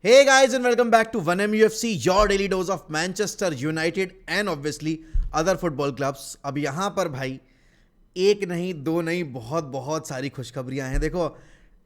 Hey guys and welcome back to 1M UFC, your daily dose of Manchester United and obviously other football clubs. अब यहाँ पर भाई एक नहीं दो नहीं बहुत बहुत सारी खुशखबरियां हैं. देखो,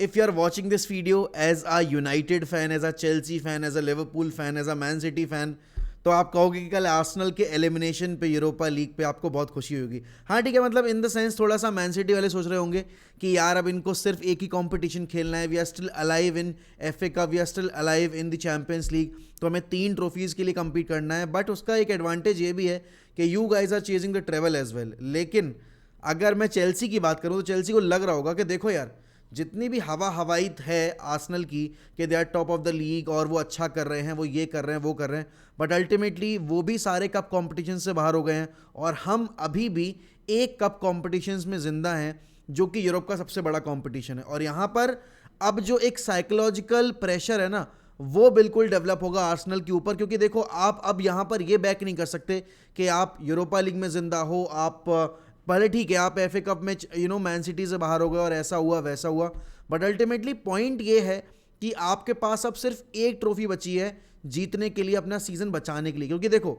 if you are watching this video as a United fan, as a Chelsea fan, as a Liverpool fan, as a Man City fan, तो आप कहोगे कि कल आर्सेनल के एलिमिनेशन पे यूरोपा लीग पे आपको बहुत खुशी होगी. हाँ ठीक है, मतलब इन द सेंस थोड़ा सा मैन सिटी वाले सोच रहे होंगे कि यार अब इनको सिर्फ एक ही कंपटीशन खेलना है. We are still alive in FA Cup, we are still alive in the Champions League, तो हमें 3 ट्रॉफीज़ के लिए compete करना है. बट उसका एक एडवांटेज ये भी है कि you guys are chasing the treble as well. लेकिन अगर मैं चेल्सी की बात करूं तो चेल्सी को लग रहा होगा कि देखो यार, जितनी भी हवाई है आर्सेनल की कि they are top of the league और वो अच्छा कर रहे हैं, वो ये कर रहे हैं, वो कर रहे हैं, बट अल्टीमेटली वो भी सारे कप कंपटीशन से बाहर हो गए हैं और हम अभी भी एक कप कंपटीशन में जिंदा हैं जो कि यूरोप का सबसे बड़ा कंपटीशन है. और यहाँ पर अब जो एक साइकोलॉजिकल प्रेशर है ना, वो बिल्कुल डेवलप होगा आर्सेनल के ऊपर. क्योंकि देखो, आप अब यहाँ पर ये बैक नहीं कर सकते कि आप यूरोपा लीग में जिंदा हो. आप भले ठीक है, आप एफए कप में मैन सिटी से बाहर हो गए और ऐसा हुआ वैसा हुआ, बट अल्टीमेटली पॉइंट ये है कि आपके पास अब सिर्फ एक ट्रॉफी बची है जीतने के लिए, अपना सीजन बचाने के लिए. क्योंकि देखो,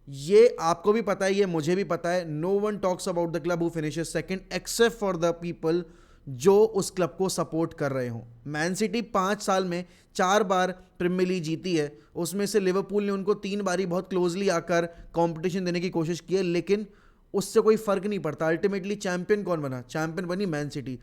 ये आपको भी पता है, ये मुझे भी पता है, no one talks about the club who finishes second except for the people जो उस क्लब को सपोर्ट कर रहे हो. मैन सिटी 5 साल में 4 बार प्रीमियर लीग जीती है, उसमें से लिवरपूल ने उनको 3 बारी बहुत क्लोजली आकर कंपटीशन देने की कोशिश की है, लेकिन उससे कोई फर्क नहीं पड़ता. अल्टीमेटली चैंपियन कौन बना? चैंपियन बनी मैन सिटी.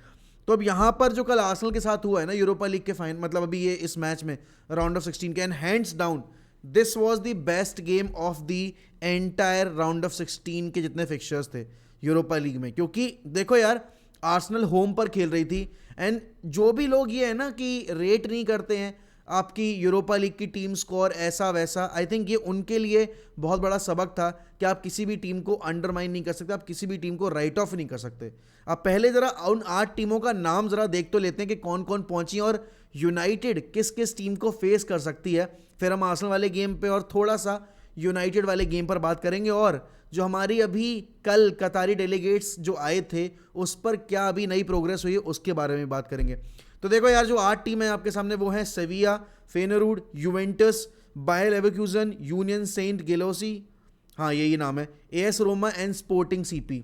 तो अब यहां पर जो कल आर्सेनल के साथ हुआ है ना यूरोपा लीग के फाइन, मतलब अभी ये इस मैच में राउंड ऑफ 16 के, and hands down this was the best game of the entire round of 16 के जितने फिक्चर्स थे यूरोपा लीग में. क्योंकि देखो यार, आर्सेनल होम पर खेल रही थी, एंड जो भी लोग ये है ना कि रेट नहीं करते हैं आपकी यूरोपा लीग की टीम स्कोर ऐसा वैसा, आई थिंक ये उनके लिए बहुत बड़ा सबक था कि आप किसी भी टीम को अंडरमाइन नहीं कर सकते, आप किसी भी टीम को राइट ऑफ नहीं कर सकते. आप पहले जरा उन 8 टीमों का नाम जरा देख तो लेते हैं कि कौन कौन पहुंची और यूनाइटेड किस किस टीम को फेस कर सकती है. फिर हम आर्सेनल वाले गेम पे और थोड़ा सा यूनाइटेड वाले गेम पर बात करेंगे, और जो हमारी अभी कल कतारी डेलीगेट्स जो आए थे उस पर क्या अभी नई प्रोग्रेस हुई है उसके बारे में बात करेंगे. तो देखो यार, जो 8 टीम है आपके सामने वो है Sevilla, Feyenoord, Juventus, Bayer Leverkusen, Union Saint Gilloise, हाँ यही नाम है, AS Roma and Sporting CP.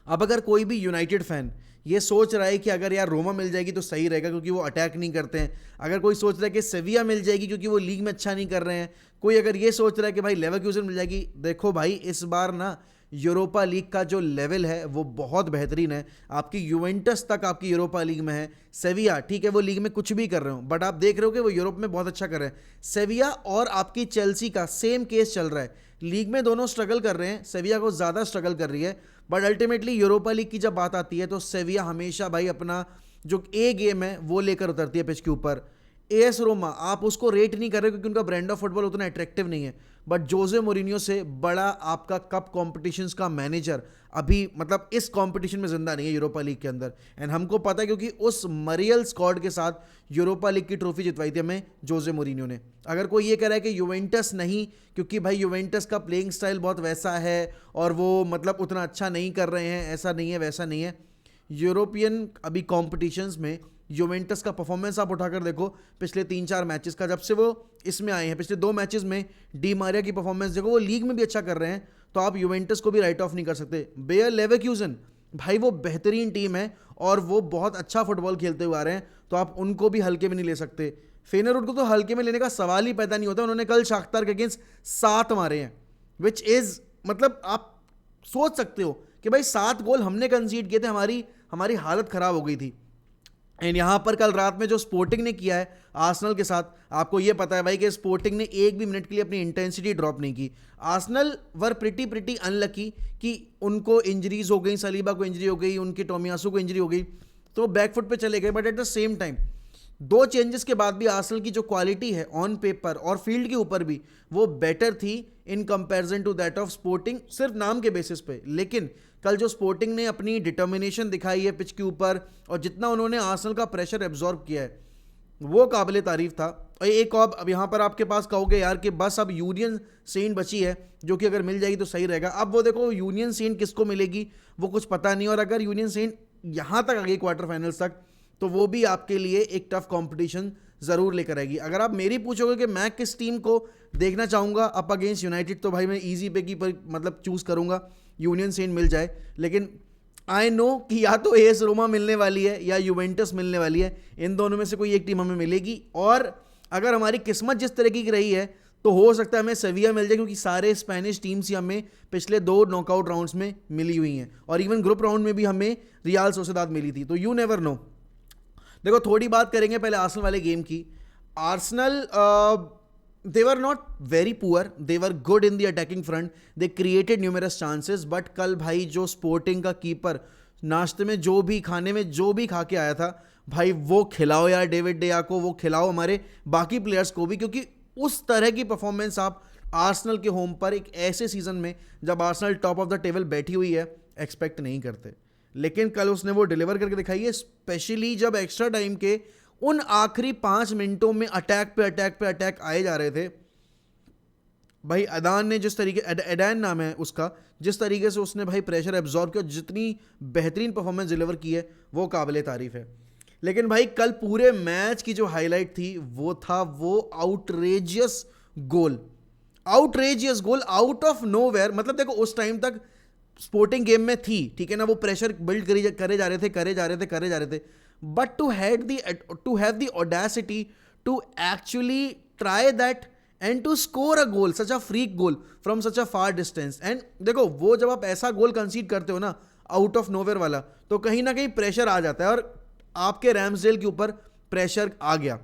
अब अगर कोई भी यूनाइटेड फैन ये सोच रहा है कि अगर यार रोमा मिल जाएगी तो सही रहेगा क्योंकि वो अटैक नहीं करते हैं, अगर कोई सोच रहा है कि सेविया मिल जाएगी क्योंकि वो लीग में अच्छा नहीं कर रहे हैं, कोई अगर ये सोच रहा है कि भाई लेवरक्यूजन मिल जाएगी, देखो भाई इस बार ना यूरोपा लीग का जो लेवल है वो बहुत बेहतरीन है. आपकी यूवेंटस तक आपकी यूरोपा लीग में है. सेविया ठीक है, वो लीग में कुछ भी कर रहे हो, बट आप देख रहे हो कि वो यूरोप में बहुत अच्छा कर रहे हैं. सेविया और आपकी चेल्सी का सेम केस चल रहा है, लीग में दोनों स्ट्रगल कर रहे हैं, सेविया को ज़्यादा स्ट्रगल कर रही है, बट अल्टीमेटली यूरोपा लीग की जब बात आती है तो सेविया हमेशा भाई अपना जो ए गेम है वो लेकर उतरती है पिच के ऊपर. एएस रोमा आप उसको रेट नहीं कर रहे क्योंकि उनका ब्रांड ऑफ फुटबॉल उतना अट्रैक्टिव नहीं है, बट जोजे मोरिनियो से बड़ा आपका कप कॉम्पिटिशन्स का मैनेजर अभी मतलब इस कंपटीशन में जिंदा नहीं है यूरोपा लीग के अंदर. एंड हमको पता है क्योंकि उस मरियल स्क्वाड के साथ यूरोपा लीग की ट्रॉफी जितवाई थी हमें जोजे मोरिनियो ने. अगर कोई ये कह रहा है कि यूवेंटस नहीं, क्योंकि भाई यूवेंटस का प्लेइंग स्टाइल बहुत वैसा है और वो मतलब उतना अच्छा नहीं कर रहे हैं, ऐसा नहीं है वैसा नहीं है. यूरोपियन अभी कॉम्पिटिशन्स में यूवेंटस का परफॉर्मेंस आप उठाकर देखो पिछले 3-4 मैचेस का, जब से वो इसमें आए हैं पिछले 2 मैचेस में डी मारिया की परफॉर्मेंस देखो, वो लीग में भी अच्छा कर रहे हैं, तो आप यूवेंटस को भी राइट ऑफ नहीं कर सकते. बेयर लेवरक्यूजन भाई वो बेहतरीन टीम है और वो बहुत अच्छा फुटबॉल खेलते हुए आ रहे हैं, तो आप उनको भी हल्के में नहीं ले सकते. फेनरूड को तो हल्के में लेने का सवाल ही पैदा नहीं होता. उन्होंने कल शाख्तार के अगेंस्ट 7 मारे हैं, विच इज मतलब आप सोच सकते हो कि भाई 7 गोल हमने कंसीड किए थे, हमारी हालत खराब हो गई थी. एंड यहाँ पर कल रात में जो स्पोर्टिंग ने किया है आर्सेनल के साथ, आपको ये पता है भाई कि स्पोर्टिंग ने एक भी मिनट के लिए अपनी इंटेंसिटी ड्रॉप नहीं की. आर्सेनल वर प्रिटी अनलकी कि उनको इंजरीज हो गई, सलीबा को इंजरी हो गई, उनके टोमियासू को इंजरी हो गई, तो बैकफुट पे चले गए. But at the same time 2 changes के बाद भी आर्सेनल की जो क्वालिटी है ऑन पेपर और फील्ड के ऊपर भी वो बेटर थी in comparison to that of Sporting, सिर्फ नाम के बेसिस पे. लेकिन कल जो स्पोर्टिंग ने अपनी डिटर्मिनेशन दिखाई है पिच के ऊपर और जितना उन्होंने आर्सेनल का प्रेशर एब्जॉर्ब किया है वो काबिले तारीफ था. और एक और अब यहाँ पर आपके पास कहोगे यार कि बस अब यूनियन सेंट बची है जो कि अगर मिल जाएगी तो सही रहेगा. अब वो देखो यूनियन सेंट किसको मिलेगी वो कुछ पता नहीं, और अगर यूनियन सेंट यहाँ तक आ गई क्वार्टर फाइनल्स तक तो वो भी आपके लिए एक टफ कंपटीशन ज़रूर लेकर आएगी। अगर आप मेरी पूछोगे कि मैं किस टीम को देखना चाहूँगा अप अगेंस्ट यूनाइटेड, तो भाई मैं ईजी पे की पर मतलब चूज़ करूँगा यूनियन सेंट मिल जाए, लेकिन आई नो कि या तो एस रोमा मिलने वाली है या यूवेंटस मिलने वाली है, इन दोनों में से कोई एक टीम हमें मिलेगी। और अगर हमारी किस्मत जिस तरीके की रही है तो हो सकता है हमें सेविया मिल जाए, क्योंकि सारे स्पेनिश टीम्स ही हमें पिछले 2 नॉकआउट राउंड्स में मिली हुई हैं, और इवन ग्रुप राउंड में भी हमें रियाल सोसेदाद मिली थी, तो यू नेवर नो। देखो थोड़ी बात करेंगे पहले आर्सेनल वाले गेम की। Arsenal they were not very poor, they were good in the attacking front, they created numerous chances, but कल भाई जो स्पोर्टिंग का कीपर नाश्ते में जो भी खाने में जो भी खा के आया था भाई, वो खिलाओ यार डेविड डेया को, वो खिलाओ हमारे बाकी प्लेयर्स को भी, क्योंकि उस तरह की परफॉर्मेंस आप आर्सेनल के होम पर एक ऐसे सीजन में जब Arsenal top of the table बैठी हुई है एक्सपेक्ट नहीं करते। लेकिन कल उसने वो डिलीवर करके दिखाई है, स्पेशली जब एक्स्ट्रा टाइम के उन आखिरी 5 मिनटों में अटैक पे अटैक पे अटैक आए जा रहे थे। भाई अदान ने जिस तरीके, एडैन नाम है उसका, जिस तरीके से उसने भाई प्रेशर एब्जॉर्ब किया, जितनी बेहतरीन परफॉर्मेंस डिलीवर की है वो काबिले तारीफ है। लेकिन भाई कल पूरे मैच की जो हाईलाइट थी वो था वो outrageous goal, outrageous goal out of nowhere. मतलब देखो उस टाइम तक स्पोर्टिंग गेम में थी, ठीक है ना, वो प्रेशर बिल्ड करे जा रहे थे, but to have the audacity to actually try that and to score a goal, such a freak goal from such a far distance। and देखो वो जब आप ऐसा गोल कंसीड करते हो ना आउट ऑफ नोवेयर वाला, तो कहीं ना कहीं प्रेशर आ जाता है, और आपके रैम्सडेल के ऊपर प्रेशर आ गया।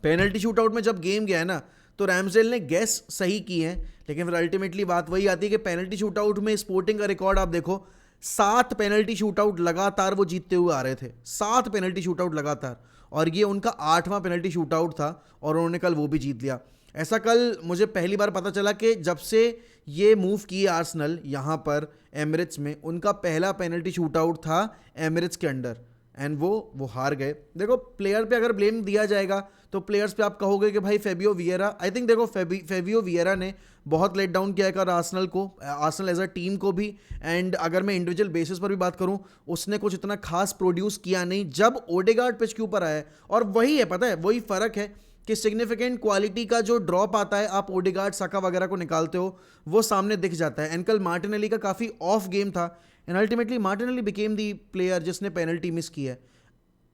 पेनल्टी शूटआउट में जब गेम गया है ना, तो रैम्सडेल ने गेस सही की है, लेकिन फिर अल्टीमेटली बात वही आती है कि पेनल्टी शूटआउट में स्पोर्टिंग का रिकॉर्ड आप देखो, 7 पेनल्टी शूटआउट लगातार वो जीतते हुए आ रहे थे, 7 पेनल्टी शूटआउट लगातार, और ये उनका 8वां पेनल्टी शूटआउट था, और उन्होंने कल वो भी जीत लिया। ऐसा कल मुझे पहली बार पता चला कि जब से ये मूव किए आर्सेनल यहाँ पर एमिरेट्स में, उनका पहला पेनल्टी शूटआउट था एमिरेट्स के अंडर, एंड वो हार गए। देखो प्लेयर पे अगर ब्लेम दिया जाएगा तो प्लेयर्स पे आप कहोगे कि भाई फेबियो वियेरा, आई थिंक देखो फेबियो वियेरा ने बहुत लेट डाउन किया है कर आर्सेनल को, आर्सेनल एज अ टीम को भी, एंड अगर मैं इंडिविजुअल बेसिस पर भी बात करूं, उसने कुछ इतना खास प्रोड्यूस किया नहीं जब ओडेगार्ड पिच के ऊपर आया। और वही है, पता है वही फ़र्क है कि सिग्निफिकेंट क्वालिटी का जो ड्रॉप आता है, आप ओडेगार्ड साका वगैरह को निकालते हो, वो सामने दिख जाता है। एंड कल मार्टिनेली का काफ़ी ऑफ गेम था, and ultimately Martinelli became the player जिसने पेनल्टी मिस की है।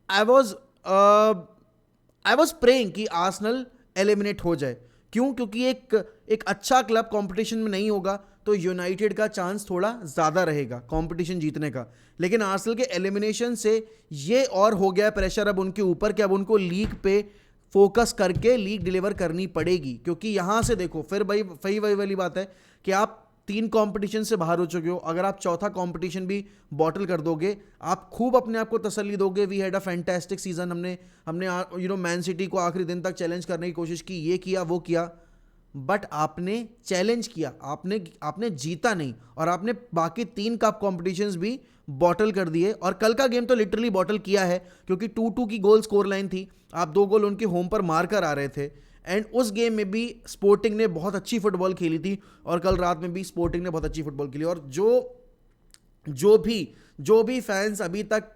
आई वॉज प्रेइंग कि आर्सेनल एलिमिनेट हो जाए। क्यों? क्योंकि एक अच्छा क्लब कंपटीशन में नहीं होगा तो यूनाइटेड का चांस थोड़ा ज़्यादा रहेगा कंपटीशन जीतने का। लेकिन आर्सेनल के एलिमिनेशन से ये और हो गया प्रेशर अब उनके ऊपर कि अब उनको लीग पे फोकस करके लीग डिलीवर करनी पड़ेगी। क्योंकि यहाँ से देखो फिर वही वाली बात है कि आप 3 कंपटीशन से बाहर हो चुके हो, अगर आप चौथा कंपटीशन भी बॉटल कर दोगे, आप खूब अपने आप को तसल्ली दोगे, we had a fantastic season, हमने मैन सिटी को आखिरी दिन तक चैलेंज करने की कोशिश की, ये किया वो किया, बट आपने चैलेंज किया, आपने जीता नहीं, और आपने बाकी 3 कप कॉम्पिटिशन्स भी बॉटल कर दिए। और कल का गेम तो लिटरली बॉटल किया है, क्योंकि 2-2 की गोल स्कोर लाइन थी, आप 2 गोल उनके होम पर मार कर आ रहे थे, एंड उस गेम में भी स्पोर्टिंग ने बहुत अच्छी फुटबॉल खेली थी, और कल रात में भी स्पोर्टिंग ने बहुत अच्छी फुटबॉल खेली। और जो भी फैंस अभी तक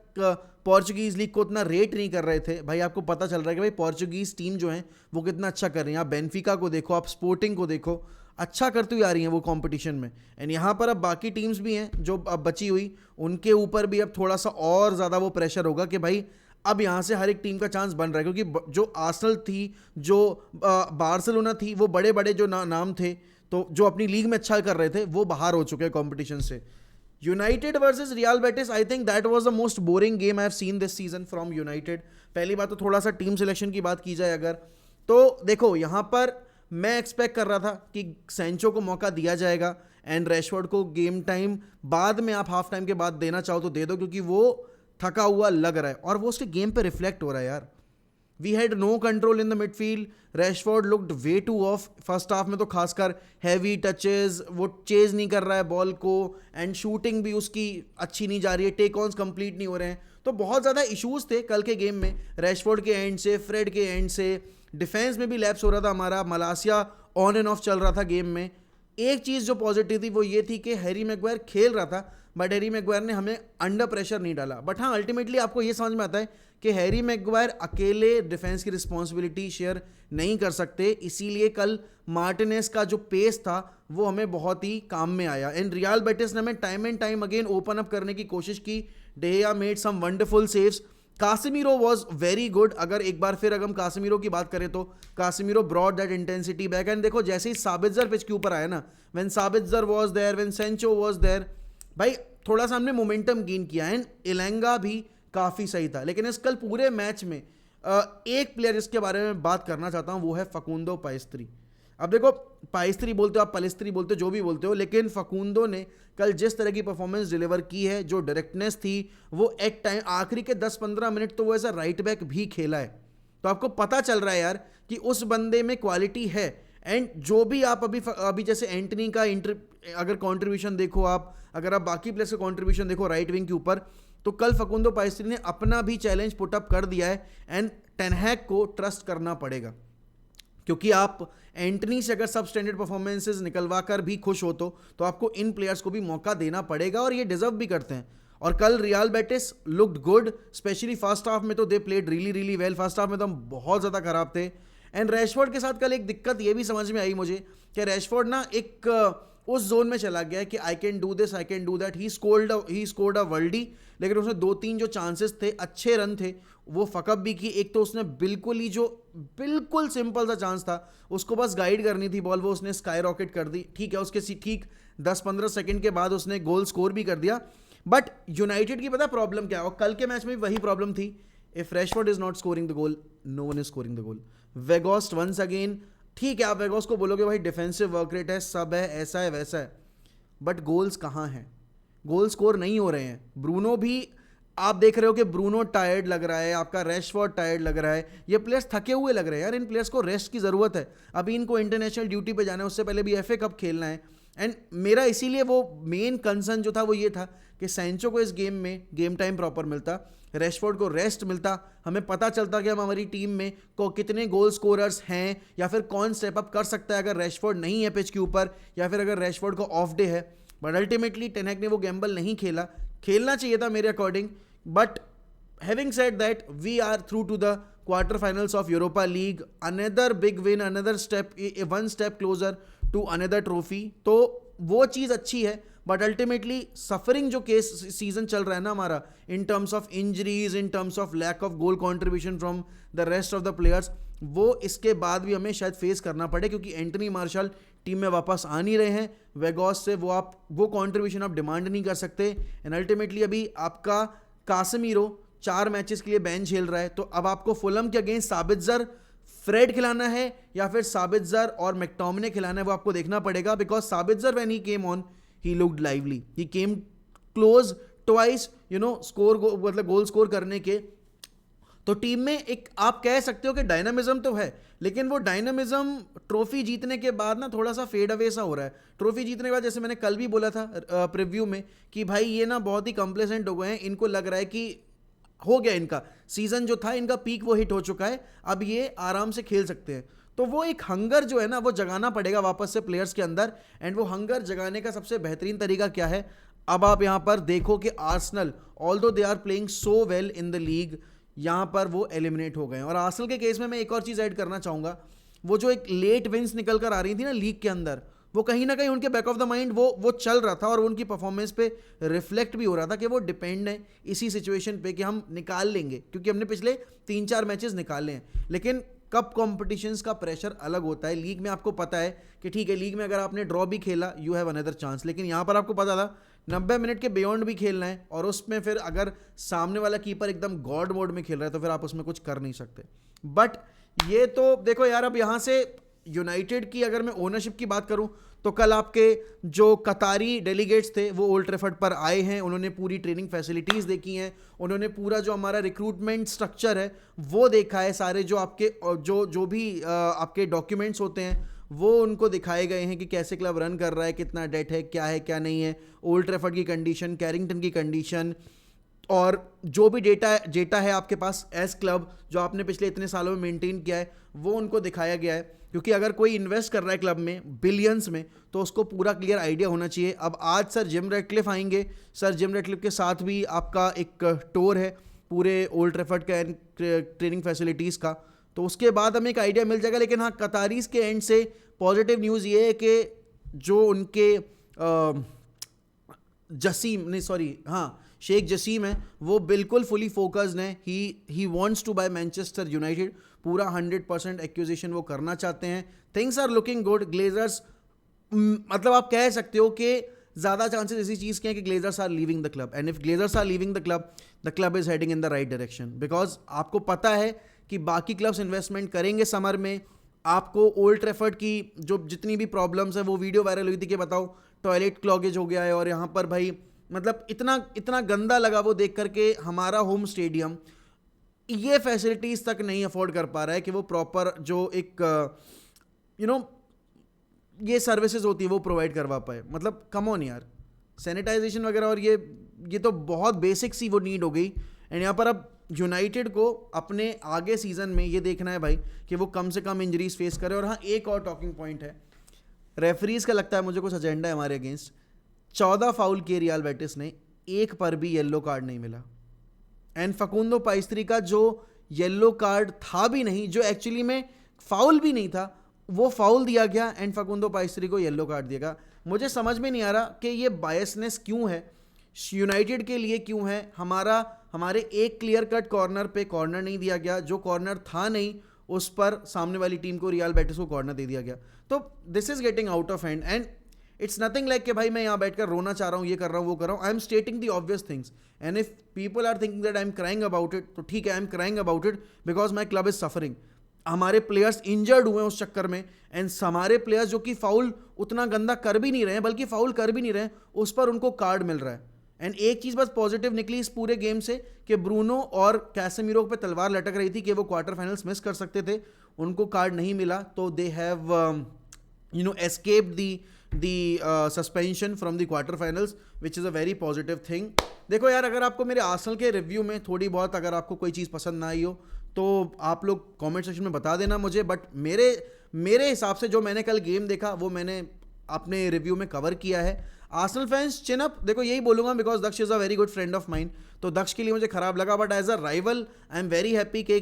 पोर्चुगीज़ लीग को उतना रेट नहीं कर रहे थे, भाई आपको पता चल रहा है कि भाई पोर्चुगीज़ टीम जो है वो कितना अच्छा कर रही है। आप बेनफिका को देखो, आप स्पोर्टिंग को देखो, अच्छा करती हुई आ रही हैं वो कंपटीशन में। एंड यहाँ पर अब बाकी टीम्स भी हैं जो अब बची हुई, उनके ऊपर भी अब थोड़ा सा और ज़्यादा वो प्रेशर होगा कि भाई अब यहाँ से हर एक टीम का चांस बन रहा है। क्योंकि जो आर्सेनल थी, जो बार्सिलोना थी, वो बड़े बड़े जो नाम थे, तो जो अपनी लीग में अच्छा कर रहे थे, वो बाहर हो चुके हैं कॉम्पिटिशन से। United versus real Betis, I think that was the most boring game I have seen this season from United. पहली बात तो थोड़ा सा टीम सिलेक्शन की बात की जाए अगर, तो देखो यहाँ पर मैं एक्सपेक्ट कर रहा था कि सेंचो को मौका दिया जाएगा, एंड रैशफोर्ड को गेम टाइम बाद में आप हाफ टाइम के बाद देना चाहो तो दे दो, क्योंकि वो थका हुआ लग रहा है, और वो उसके गेम पे रिफ्लेक्ट हो रहा है यार। We had no control in the midfield, Rashford looked way too off, first half में तो खासकर हैवी टचेस, वो चेज नहीं कर रहा है बॉल को, एंड शूटिंग भी उसकी अच्छी नहीं जा रही है, टेक ऑन्स कंप्लीट नहीं हो रहे हैं, तो बहुत ज़्यादा इश्यूज थे कल के गेम में, रैशफोर्ड के एंड से, फ्रेड के एंड से, डिफेंस में भी लैप्स हो रहा था हमारा, मलासिया ऑन एंड ऑफ चल रहा था गेम में। एक चीज़ जो पॉजिटिव थी वो ये थी कि हैरी मैगवायर खेल रहा था, बट हैरी मैगवायर ने हमें अंडर प्रेशर नहीं डाला. बट हाँ, अल्टीमेटली आपको ये समझ में आता है कि हैरी मैगवायर अकेले डिफेंस की रिस्पॉन्सिबिलिटी शेयर नहीं कर सकते, इसीलिए कल मार्टिनेज का जो पेस था वो हमें बहुत ही काम में आया. एंड रियल बेटिस ने हमें time and time again open up करने की कोशिश की. De Gea made some wonderful saves. Casemiro was very good. अगर एक बार फिर अगर हम कासिमिरो की बात करें तो Casemiro brought that intensity back. And देखो जैसे ही साबित्जर पिच के ऊपर आया ना, when Sabitzer was there, when Sancho was there, भाई थोड़ा सा हमने मोमेंटम गेन किया. एंड इलेंगा भी काफ़ी सही था. लेकिन इस कल पूरे मैच में एक प्लेयर जिसके बारे में बात करना चाहता हूँ वो है फकुंदो पाइस्त्री. अब देखो, पाइस्त्री बोलते हो आप, पलिस्त्री बोलते हो, जो भी बोलते हो, लेकिन फकुंदो ने कल जिस तरह की परफॉर्मेंस डिलीवर की है, जो डायरेक्टनेस थी, वो एक टाइम आखिरी के 10-15 मिनट तो वो एज अ राइट बैक भी खेला है. तो आपको पता चल रहा है यार कि उस बंदे में क्वालिटी है. एंड जो भी आप अभी जैसे एंटनी का अगर कॉन्ट्रीब्यूशन देखो आप, अगर आप बाकी प्लेयर्स का कॉन्ट्रीब्यूशन देखो राइट विंग के ऊपर, तो कल फकुंदो पाइस्त्री ने अपना भी चैलेंज पुटअप कर दिया है. एंड टेन हैग को ट्रस्ट करना पड़ेगा, क्योंकि आप एंटनी से अगर सब स्टैंडर्ड परफॉर्मेंसेज निकलवा कर भी खुश हो तो आपको इन प्लेयर्स को भी मौका देना पड़ेगा, और ये डिजर्व भी करते हैं. और कल real Betis looked good, specially first half में तो they played really well. First half में तो हम बहुत ज़्यादा खराब थे. एंड रैशफोर्ड के साथ कल एक दिक्कत ये भी समझ में आई मुझे कि रैशफोर्ड ना एक उस जोन में चला गया कि I can do this, I can do that. He scored a worldie, लेकिन उसने 2-3 जो चांसेस थे, अच्छे रन थे, वो फकअप भी की. एक तो उसने बिल्कुल सिंपल सा चांस था, उसको बस गाइड करनी थी बॉल, वो उसने स्काई रॉकेट कर दी. ठीक है, उसके ठीक 10-15 सेकंड के बाद उसने गोल स्कोर भी कर दिया. बट यूनाइटेड की पता प्रॉब्लम क्या है, और कल के मैच में भी वही प्रॉब्लम थी. If Rashford is not scoring the goal, no one is scoring the goal. Weghorst once again, ठीक है आप वेगोस्ट को बोलोगे भाई डिफेंसिव वर्क रेट है, सब है, ऐसा है वैसा है, बट गोल्स कहाँ हैं? गोल स्कोर नहीं हो रहे हैं. ब्रूनो भी, आप देख रहे हो कि ब्रूनो टायर्ड लग रहा है, आपका रैशफोर्ड टायर्ड लग रहा है, ये प्लेयर्स थके हुए लग रहे हैं यार. इन प्लेयर्स को रेस्ट की ज़रूरत है. अभी इनको इंटरनेशनल ड्यूटी पे जाना है, उससे पहले भी FA कप खेलना है. एंड मेरा इसीलिए वो मेन कंसर्न जो था वो ये था कि सैंचो को इस गेम में गेम टाइम प्रॉपर मिलता, रैशफोर्ड को रेस्ट मिलता, हमें पता चलता कि हम हमारी टीम में को कितने गोल स्कोरर्स हैं, या फिर कौन स्टेप अप कर सकता है अगर रैशफोर्ड नहीं है पिच के ऊपर, या फिर अगर रैशफोर्ड को ऑफ डे है. बट अल्टीमेटली टेन हैग ने वो गैम्बल नहीं खेला. खेलना चाहिए था मेरे according. But having said that, we are through to the quarter finals of Europa League. Another big win, another step, one step closer to another trophy. तो वो चीज़ अच्छी है. बट अल्टीमेटली सफरिंग जो केस सीजन चल रहा है ना हमारा, in terms of injuries, in terms of lack of goal contribution from the rest of the players, वो इसके बाद भी हमें शायद फेस करना पड़े, क्योंकि एंटनी मार्शल टीम में वापस आ नहीं रहे हैं. वेगोस से वो कॉन्ट्रीब्यूशन आप डिमांड नहीं कर सकते. एंड अल्टीमेटली अभी आपका कासमीरो 4 मैचेस के लिए बेंच खेल रहा है. तो अब आपको फुलम के अगेंस्ट साबित्जर, फ्रेड खिलाना है या फिर साबित्जर और मैकटोमिने खिलाना है, वो आपको देखना पड़ेगा. Because Sabitzer when he came on, he looked lively, he came close twice, मतलब गोल स्कोर करने के. तो टीम में एक आप कह सकते हो कि डायनामिज्म तो है, लेकिन वो डायनामिज्म ट्रॉफी जीतने के बाद ना थोड़ा सा फेड अवे सा हो रहा है. ट्रॉफी जीतने के बाद, जैसे मैंने कल भी बोला था प्रीव्यू में, कि भाई ये ना बहुत ही कंप्लेसेंट हो गए हैं, इनको लग रहा है कि हो गया, इनका सीजन जो था, इनका पीक वो हिट हो चुका है, अब ये आराम से खेल सकते हैं. तो वो एक हंगर जो है ना, वो जगाना पड़ेगा वापस से प्लेयर्स के अंदर. एंड वो हंगर जगाने का सबसे बेहतरीन तरीका क्या है? अब आप यहाँ पर देखो कि Arsenal, although they are playing so well in the league, यहाँ पर वो एलिमिनेट हो गए हैं. और आर्सेनल के केस में मैं एक और चीज़ ऐड करना चाहूँगा, वो जो एक लेट विंस निकल कर आ रही थी ना लीग के अंदर, वो कहीं ना कहीं उनके बैक ऑफ द माइंड वो चल रहा था, और उनकी परफॉर्मेंस पे रिफ्लेक्ट भी हो रहा था कि वो डिपेंड है इसी सिचुएशन पे कि हम निकाल लेंगे, क्योंकि हमने पिछले 3-4 मैचेस निकाले हैं. लेकिन कप कॉम्पिटिशन्स का प्रेशर अलग होता है. लीग में आपको पता है कि ठीक है, लीग में अगर आपने ड्रॉ भी खेला, यू हैव अनदर चांस. लेकिन यहाँ पर आपको पता था 90 मिनट के बियॉन्ड भी खेलना है, और उसमें फिर अगर सामने वाला कीपर एकदम गॉड मोड में खेल रहा है तो फिर आप उसमें कुछ कर नहीं सकते. बट ये तो देखो यार, अब यहाँ से यूनाइटेड की अगर मैं ओनरशिप की बात करूं, तो कल आपके जो कतारी डेलीगेट्स थे वो ओल्ड ट्रैफर्ड पर आए हैं, उन्होंने पूरी ट्रेनिंग फैसिलिटीज़ देखी हैं, उन्होंने पूरा जो हमारा रिक्रूटमेंट स्ट्रक्चर है वो देखा है, सारे जो आपके जो भी आपके डॉक्यूमेंट्स होते हैं वो उनको दिखाए गए हैं कि कैसे क्लब रन कर रहा है, कितना डेट है क्या नहीं है, ओल्ड ट्रैफर्ड की कंडीशन, कैरिंगटन की कंडीशन, और जो भी डेटा है आपके पास एज क्लब, जो आपने पिछले इतने सालों में मेंटेन किया है, वो उनको दिखाया गया है। क्योंकि अगर कोई इन्वेस्ट कर रहा है क्लब में बिलियंस में, तो उसको पूरा क्लियर आइडिया होना चाहिए। अब आज सर जिम रैटक्लिफ आएंगे, सर जिम रैटक्लिफ के साथ भी आपका एक टूर है पूरे ओल्ड ट्रैफर्ड का एंड ट्रेनिंग फैसिलिटीज़ का, तो उसके बाद हमें एक आइडिया मिल जाएगा। लेकिन हाँ, कतारीज के एंड से पॉजिटिव न्यूज़ ये है कि जो उनके शेख जसीम है, वो बिल्कुल फुली फोकस्ड है। He wants to buy Manchester United, पूरा 100% एक्विजिशन वो करना चाहते हैं। Things are looking good. Glazers, मतलब आप कह सकते हो कि ज़्यादा चांसेस इसी चीज़ के हैं कि Glazers are leaving the club, and if Glazers are leaving the club is heading in the right direction. Because आपको पता है कि बाकी क्लब्स इन्वेस्टमेंट करेंगे समर में। आपको ओल्ड ट्रैफर्ड की जो जितनी भी प्रॉब्लम्स है, वो वीडियो वायरल हुई थी कि बताओ टॉयलेट क्लॉगेज हो गया है, और यहाँ पर भाई मतलब इतना गंदा लगा वो देख करके। हमारा होम स्टेडियम ये फैसिलिटीज़ तक नहीं अफोर्ड कर पा रहा है कि वो प्रॉपर जो एक ये सर्विसेज होती है वो प्रोवाइड करवा पाए। मतलब कम ऑन यार, सैनिटाइजेशन वगैरह और ये तो बहुत बेसिक सी वो नीड हो गई। एंड यहाँ पर अब यूनाइटेड को अपने आगे सीजन में ये देखना है भाई कि वो कम से कम इंजरीज फेस करे। और हाँ, एक और टॉकिंग पॉइंट है, रेफरीज का लगता है मुझे कुछ एजेंडा है हमारे अगेंस्ट। 14 फाउल किए रियल बेटिस ने, एक पर भी येलो कार्ड नहीं मिला। एंड फकुंदो पाइस्त्री का जो येलो कार्ड था भी नहीं, जो एक्चुअली में फाउल भी नहीं था, वो फाउल दिया गया एंड फकुंदो पाइस्त्री को येलो कार्ड दिया गया। मुझे समझ में नहीं आ रहा कि ये बायसनेस क्यों है, यूनाइटेड के लिए क्यों है। हमारे एक क्लियर कट कॉर्नर पे कॉर्नर नहीं दिया गया, जो कॉर्नर था नहीं उस पर सामने वाली टीम को, रियल बेटिस को कॉर्नर दे दिया गया। तो this is getting out of hand and it's nothing like कि भाई मैं यहाँ बैठकर रोना चाह रहा हूँ, ये कर रहा हूँ, वो कर रहा हूँ। I am stating the obvious things, and if people are thinking that I am crying about it, तो ठीक है, I am crying about it because my club is suffering. हमारे प्लेयर्स इंजर्ड हुए हैं उस चक्कर में, एंड हमारे प्लेयर्स जो कि फाउल उतना गंदा कर भी नहीं रहे हैं, बल्कि फाउल कर भी नहीं रहे हैं, उस पर उनको कार्ड मिल रहा है। एंड एक चीज़ बस पॉजिटिव निकली इस पूरे गेम से कि ब्रूनो और कैसेमीरो पे तलवार लटक रही थी कि वो क्वार्टर फाइनल्स मिस कर सकते थे, उनको कार्ड नहीं मिला, तो they have escaped the suspension from the quarter finals, which is a very positive thing. देखो यार, अगर आपको मेरे आर्सेनल के रिव्यू में थोड़ी बहुत अगर आपको कोई चीज़ पसंद ना आई हो तो आप लोग कमेंट सेक्शन में बता देना मुझे। बट मेरे हिसाब से जो मैंने कल गेम देखा वो मैंने अपने रिव्यू में कवर किया है। आर्सेनल फैंस चिन अप, देखो यही बोलूँगा because Daksh is a very good friend of mine, तो दक्ष के लिए मुझे खराब लगा, but as a rival I am very happy कि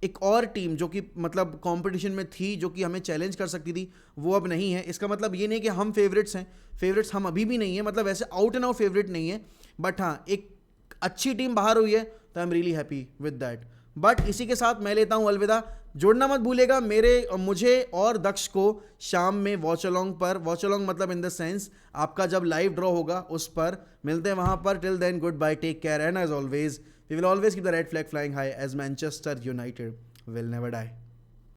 एक और टीम जो कि मतलब कंपटीशन में थी, जो कि हमें चैलेंज कर सकती थी, वो अब नहीं है। इसका मतलब ये नहीं कि हम फेवरेट्स हैं, फेवरेट्स हम अभी भी नहीं है, मतलब ऐसे आउट एंड आउट फेवरेट नहीं है, बट हाँ एक अच्छी टीम बाहर हुई है, तो I am really happy with that. But इसी के साथ मैं लेता हूँ अलविदा। जोड़ना मत भूलेगा मुझे और दक्ष को शाम में वॉच अलोंग मतलब इन द सेंस आपका जब लाइव ड्रॉ होगा उस पर मिलते हैं वहाँ पर। Till then goodbye, take care, and as always we will always keep the red flag flying high as Manchester United will never die.